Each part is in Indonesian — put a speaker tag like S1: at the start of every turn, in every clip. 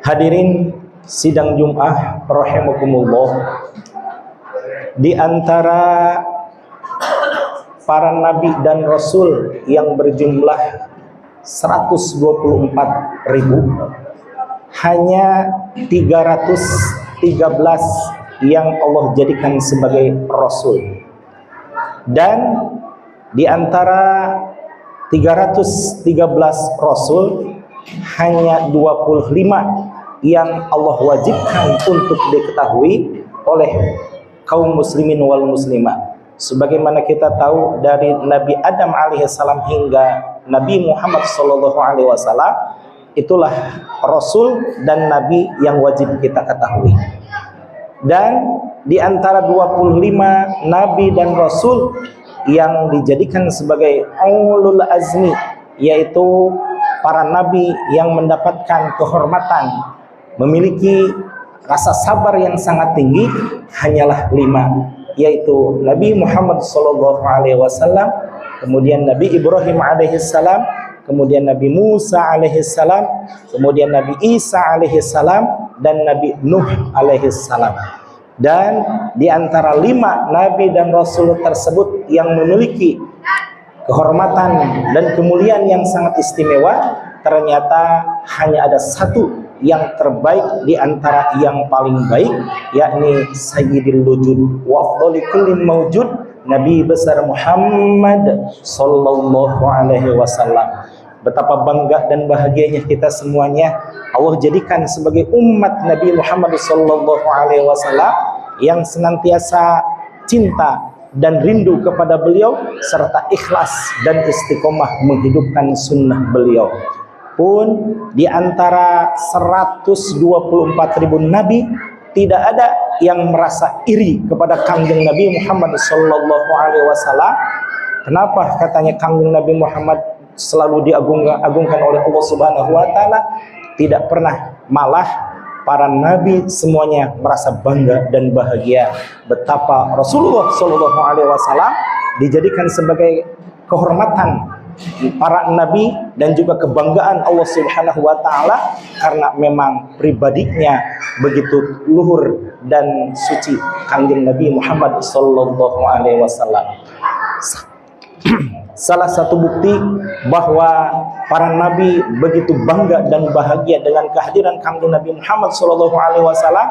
S1: Hadirin sidang Jum'ah rahimakumullah, di antara para nabi dan rasul yang berjumlah 124.000, hanya 313 yang Allah jadikan sebagai rasul. Dan di antara 313 rasul, hanya 25 yang Allah wajibkan untuk diketahui oleh kaum muslimin wal muslimah. Sebagaimana kita tahu dari Nabi Adam alaihissalam hingga Nabi Muhammad sallallahu alaihi wasallam, itulah rasul dan nabi yang wajib kita ketahui. Dan di antara 25 nabi dan rasul yang dijadikan sebagai ulul azmi, yaitu para nabi yang mendapatkan kehormatan, memiliki rasa sabar yang sangat tinggi, hanyalah 5, yaitu Nabi Muhammad sallallahu alaihi wasallam, kemudian Nabi Ibrahim alaihissalam, kemudian Nabi Musa alaihissalam, kemudian Nabi Isa alaihissalam, dan Nabi Nuh alaihissalam. Dan di antara 5 nabi dan rasul tersebut yang memiliki kehormatan dan kemuliaan yang sangat istimewa, ternyata hanya ada 1 yang terbaik di antara yang paling baik, yakni Sayyidil Wujud wa afdali kulli mawjud, Nabi besar Muhammad sallallahu alaihi wasallam. Betapa bangga dan bahagianya kita semuanya, Allah jadikan sebagai umat Nabi Muhammad sallallahu alaihi wasallam yang senantiasa cinta dan rindu kepada beliau, serta ikhlas dan istiqomah menghidupkan sunnah beliau. Pun di antara 124.000 nabi, tidak ada yang merasa iri kepada kangjeng Nabi Muhammad sallallahu alaihi wasallam. Kenapa katanya kangjeng Nabi Muhammad selalu diagungkan oleh Allah Subhanahu wa taala? Tidak pernah, malah para nabi semuanya merasa bangga dan bahagia betapa Rasulullah sallallahu alaihi wasallam dijadikan sebagai kehormatan para nabi dan juga kebanggaan Allah Subhanahu wa taala, karena memang pribadinya begitu luhur dan suci kanjeng Nabi Muhammad sallallahu alaihi wasallam. Salah satu bukti bahwa para nabi begitu bangga dan bahagia dengan kehadiran kanjeng Nabi Muhammad sallallahu alaihi wasallam,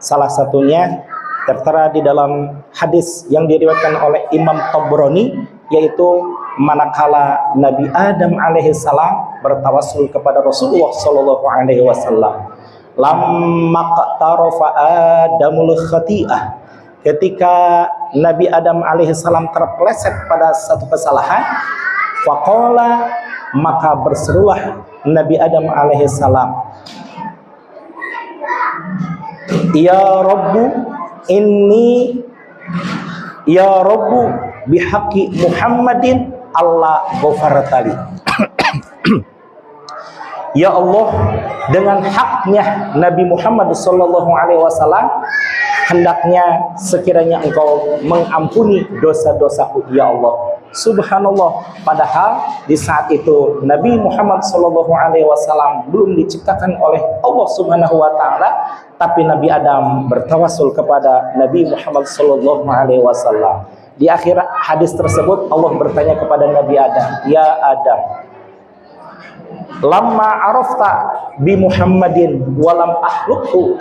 S1: salah satunya tertera di dalam hadis yang diriwayatkan oleh Imam Tabrani, yaitu manakala Nabi Adam alaihissalam bertawassul kepada Rasulullah sallallahu alaihi wasallam, lamma qatarafa Adamul khati'ah, ketika Nabi Adam alaihissalam terpeleset pada satu kesalahan, faqala, maka berserulah Nabi Adam alaihissalam, ya Rabbu inni, ya Rabbu bihaqqi Muhammadin Allah ghafartali. Ya Allah, dengan haknya Nabi Muhammad sallallahu alaihi wasallam, hendaknya sekiranya Engkau mengampuni dosa-dosaku ya Allah. Subhanallah, padahal di saat itu Nabi Muhammad sallallahu alaihi wasallam belum diciptakan oleh Allah Subhanahu wa taala, tapi Nabi Adam bertawassul kepada Nabi Muhammad sallallahu alaihi wasallam. Di akhir hadis tersebut Allah bertanya kepada Nabi Adam, ya Adam, lamma arafta bi Muhammadin walam akhluqhu,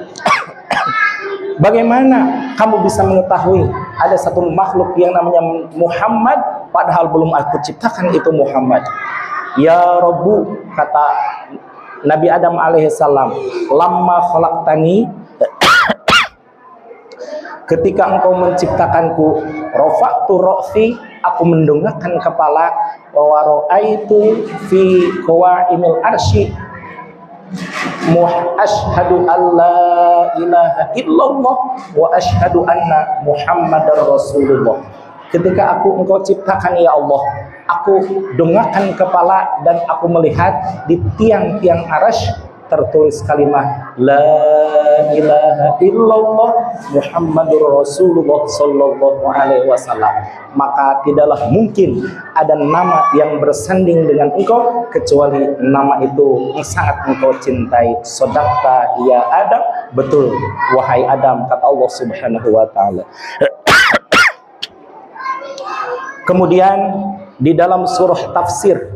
S1: bagaimana kamu bisa mengetahui ada satu makhluk yang namanya Muhammad padahal belum aku ciptakan itu Muhammad? Ya Rabbu, kata Nabi Adam alaihissalam, lamma khalaqtani, ketika Engkau menciptakanku, rafa'tu ra'si, aku mendongakkan kepala, wa ra'aitu fi qawa'imil arsy asyhadu alla ilaha illallah wa asyhadu anna Muhammadar Rasulullah. Ketika Engkau ciptakan ya Allah, aku dongakkan kepala dan aku melihat di tiang-tiang arsy tertulis kalimat la ilaha illallah Muhammadur Rasulullah sallallahu alaihi wasallam, maka tidaklah mungkin ada nama yang bersanding dengan engkau kecuali nama itu yang sangat engkau cintai. Sadaqta ya Adam, betul wahai Adam, kata Allah Subhanahu wa taala. Kemudian di dalam surah tafsir,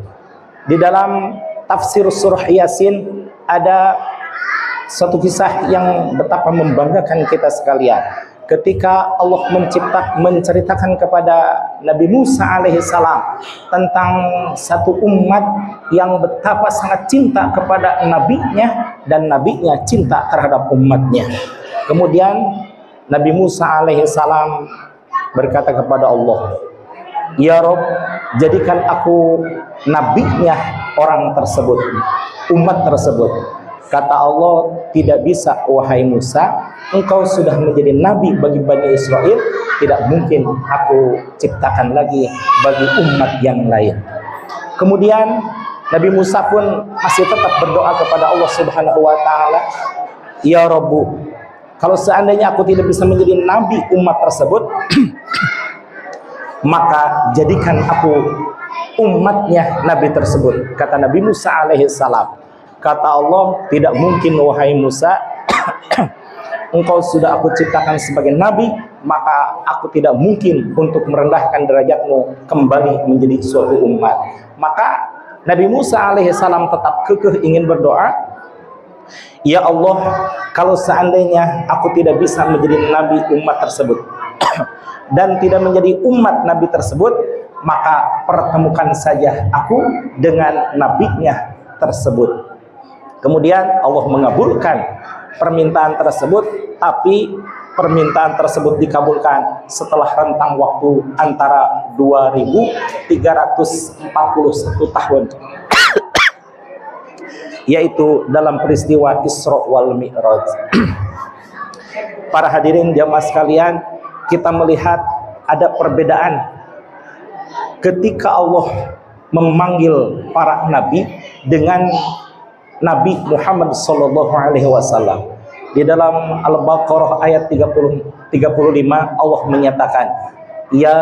S1: di dalam tafsir surah Yasin ada satu kisah yang betapa membanggakan kita sekalian. Ketika Allah menceritakan kepada Nabi Musa alaihissalam tentang satu umat yang betapa sangat cinta kepada nabinya dan nabinya cinta terhadap umatnya. Kemudian Nabi Musa alaihissalam berkata kepada Allah, ya Rob, jadikan aku nabinya orang tersebut, umat tersebut. Kata Allah, tidak bisa wahai Musa, engkau sudah menjadi nabi bagi Bani Israel, tidak mungkin aku ciptakan lagi bagi umat yang lain. Kemudian Nabi Musa pun masih tetap berdoa kepada Allah Subhanahu wa taala, ya Rabbu, kalau seandainya aku tidak bisa menjadi nabi umat tersebut, maka jadikan aku umatnya nabi tersebut. Kata Nabi Musa alaihissalam. Kata Allah, tidak mungkin wahai Musa, engkau sudah aku ciptakan sebagai nabi, maka aku tidak mungkin untuk merendahkan derajatmu kembali menjadi suatu umat. Maka Nabi Musa alaihissalam tetap kekeh ingin berdoa, ya Allah, kalau seandainya aku tidak bisa menjadi nabi umat tersebut dan tidak menjadi umat nabi tersebut, maka pertemukan saja aku dengan nabinya tersebut. Kemudian Allah mengabulkan permintaan tersebut, tapi permintaan tersebut dikabulkan setelah rentang waktu antara 2341 tahun yaitu dalam peristiwa Isra wal Mi'raj. Para hadirin jamaah sekalian, kita melihat ada perbedaan ketika Allah memanggil para nabi dengan Nabi Muhammad sallallahu alaihi wasallam. Di dalam Al-Baqarah ayat 35 Allah menyatakan, ya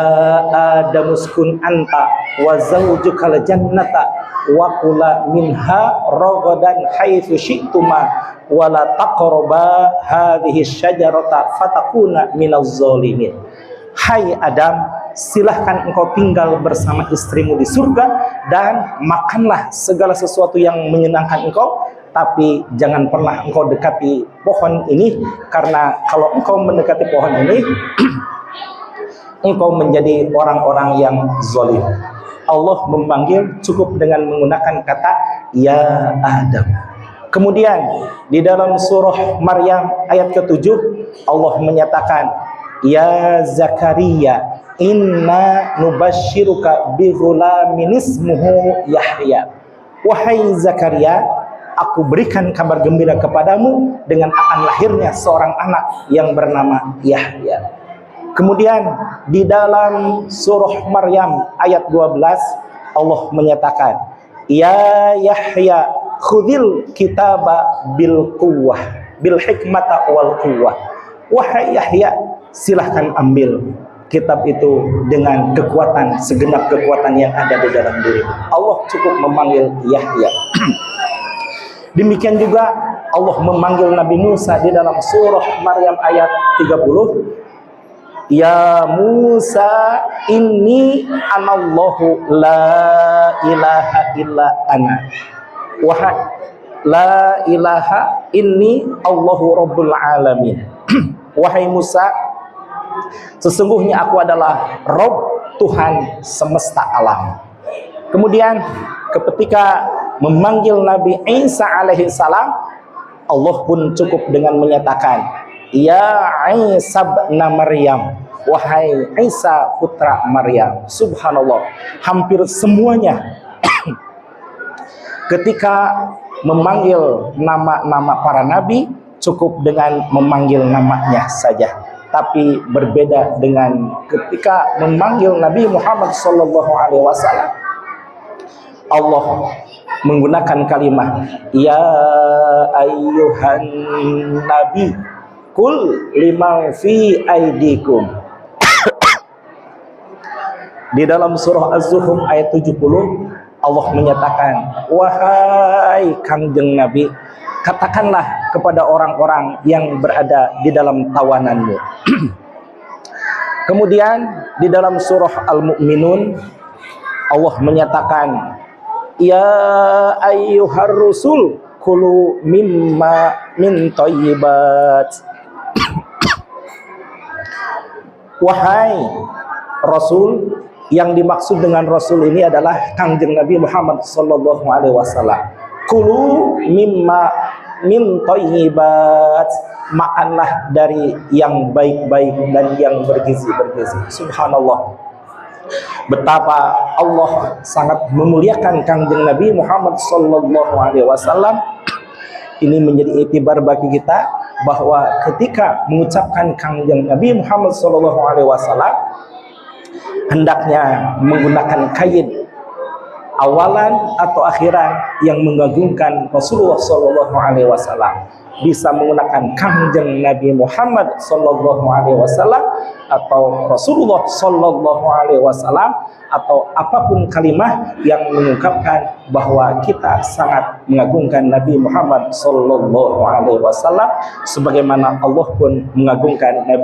S1: Adam uskun anta wa zawjukal jannata wa kula minha ragadan haitsu syi'tuma wa la taqraba hadhihi syajarata fatakuna minaz zalimin. Hai Adam, silahkan engkau tinggal bersama istrimu di surga dan makanlah segala sesuatu yang menyenangkan engkau, tapi jangan pernah engkau dekati pohon ini, karena kalau engkau mendekati pohon ini engkau menjadi orang-orang yang zalim. Allah memanggil cukup dengan menggunakan kata ya Adam. Kemudian di dalam surah Maryam ayat ke-7 Allah menyatakan, ya Zakaria, inna nubashiruka bi ghulamin ismuhu Yahya. Wahai Zakaria, aku berikan kabar gembira kepadamu dengan akan lahirnya seorang anak yang bernama Yahya. Kemudian di dalam surah Maryam ayat 12 Allah menyatakan, ya Yahya khudhil kitaba bil quwwah bil hikmata wal quwwah. Wahai Yahya, silahkan ambil kitab itu dengan kekuatan, segenap kekuatan yang ada di dalam diri. Allah cukup memanggil Yahya. Demikian juga Allah memanggil Nabi Musa di dalam surah Maryam ayat 30. Ya Musa, inni anallahu la ilaha illa ana. Wahai la ilaha inni Allahu rabbul alamin. Wahai Musa, sesungguhnya aku adalah Rob, Tuhan semesta alam. Kemudian ketika memanggil Nabi Isa alaihissalam, Allah pun cukup dengan menyatakan, ya Isa bin Maryam, wahai Isa putra Maryam. Subhanallah, hampir semuanya ketika memanggil nama-nama para nabi cukup dengan memanggil namanya saja. Tapi berbeda dengan ketika memanggil Nabi Muhammad sallallahu alaihi wasallam, Allah menggunakan kalimat ya ayyuhan nabi kul liman fi aidikum. Di dalam surah Az-Zukhruf ayat 70 Allah menyatakan, wahai Kangjeng Nabi, katakanlah kepada orang-orang yang berada di dalam tawananmu. Kemudian di dalam surah Al-Mu'minun Allah menyatakan, ya ayyuhar rusul kulu mimma min thayyibat. Wahai Rasul, yang dimaksud dengan Rasul ini adalah Kangjeng Nabi Muhammad sallallahu alaihi wasallam. Kulu mimma min thayyibat, makanlah dari yang baik-baik dan yang bergizi-bergizi. Subhanallah, betapa Allah sangat memuliakan Kangjeng Nabi Muhammad sallallahu alaihi wasallam. Ini menjadi iktibar bagi kita bahwa ketika mengucapkan Kangjeng Nabi Muhammad sallallahu alaihi wasallam, hendaknya menggunakan kait awalan atau akhiran yang mengagungkan Rasulullah sallallahu alaihi wasallam. Bisa menggunakan Kangjeng Nabi Muhammad sallallahu alaihi wasallam atau Rasulullah sallallahu alaihi wasallam atau apapun kalimat yang mengungkapkan bahwa kita sangat mengagungkan Nabi Muhammad sallallahu alaihi wasallam sebagaimana Allah pun mengagungkan Nabi